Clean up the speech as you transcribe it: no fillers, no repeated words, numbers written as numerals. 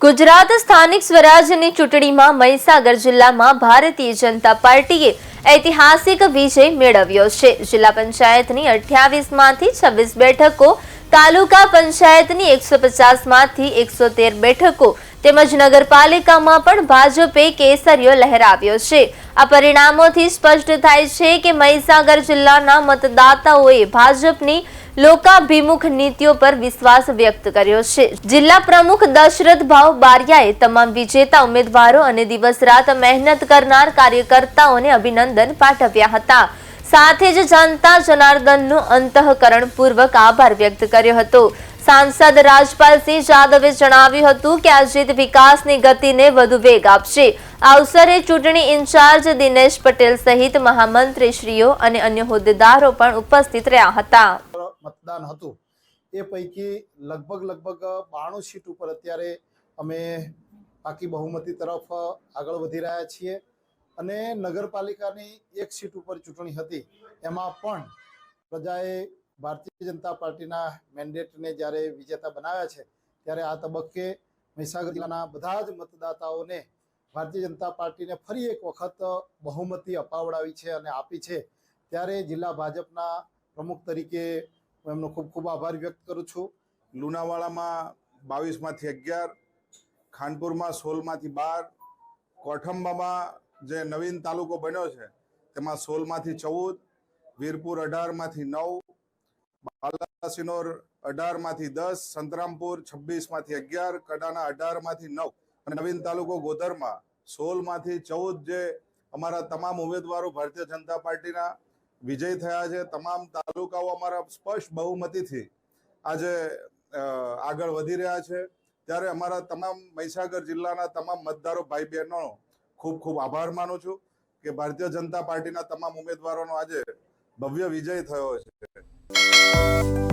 ગુજરાત સ્થાનિક સ્વરાજ્યની ચૂંટણીમાં મહીસાગર જિલ્લામાં ભારતીય જનતા પાર્ટીએ ઐતિહાસિક વિજય મેળવ્યો છે। જિલ્લા પંચાયતની 28 માંથી 26 બેઠકો, તાલુકા પંચાયતની 150 માંથી 113 બેઠકો તેમજ નગરપાલિકામાં પણ ભાજપે કેસરીયો લહેરાવ્યો છે। આ પરિણામોથી સ્પષ્ટ થાય છે કે મહીસાગર જિલ્લાના મતદાતાઓએ ભાજપની લોકાભિમુખ નીતિઓ પર વિશ્વાસ વ્યક્ત કર્યો છે। જિલ્લા પ્રમુખ દશરથભાઈ બારિયાએ તમામ વિજેતા ઉમેદવારો અને દિવસ રાત મહેનત કરનાર કાર્યકર્તાઓને અભિનંદન પાઠવ્યા હતા। સાથે જ જનતા જનાર્દનનો અંતઃકરણપૂર્વક આભાર વ્યક્ત કર્યો હતો। સાંસદ રાજપાલસિંહ જાદવે જણાવ્યું હતું કે આ જીત વિકાસની ગતિને વધુ વેગ આપશે। આ અવસરે ચૂંટણી ઇન્ચાર્જ દિનેશ પટેલ સહિત મહામંત્રીશ્રીઓ અને અન્ય હોદ્દેદારો પણ ઉપસ્થિત રહ્યા હતા। मतदान હતું એ પૈકી લગભગ 92 સીટ ઉપર અત્યારે અમે બાકી બહુમતી તરફ આગળ વધી રહ્યા છીએ અને નગરપાલિકાની એક સીટ ઉપર ચૂંટણી હતી એમાં પણ પ્રજાએ ભારતીય જનતા પાર્ટીના મેન્ડેટને જ્યારે વિજેતા બનાવ્યા છે ત્યારે આ તબક્કે મહીસાગર જિલ્લાના બધા જ મતદાતાઓને ભારતીય જનતા પાર્ટીને ફરી એક વખત બહુમતી અપાવડાવી છે અને આપી છે। ત્યારે જિલ્લા ભાજપના પ્રમુખ તરીકે હું એમનો ખૂબ ખૂબ આભાર વ્યક્ત કરું છું। લુણાવાડામાં 22 માંથી 11, ખાનપુરમાં 16 માંથી 12, કોઠંબામાં જે નવીન તાલુકો બન્યો છે તેમાં 16 માંથી 14, વીરપુર 18 માંથી 9, બાલાસિનોર 18 માંથી 10, સંતરામપુર 26 માંથી 11, કડાના 18 માંથી 9 અને નવીન તાલુકો ગોધરમાં 16 માંથી 14 જે અમારા તમામ ઉમેદવારો ભારતીય જનતા પાર્ટીના વિજય થયા છે। તમામ તાલુકાઓ અમારા સ્પષ્ટ બહુમતીથી આજે આગળ વધી રહ્યા છે। ત્યારે અમારા તમામ મહીસાગર જિલ્લાના તમામ મતદારો ભાઈ બહેનો ખૂબ ખૂબ આભાર માનું છું કે ભારતીય જનતા પાર્ટીના તમામ ઉમેદવારોનો આજે ભવ્ય વિજય થયો છે।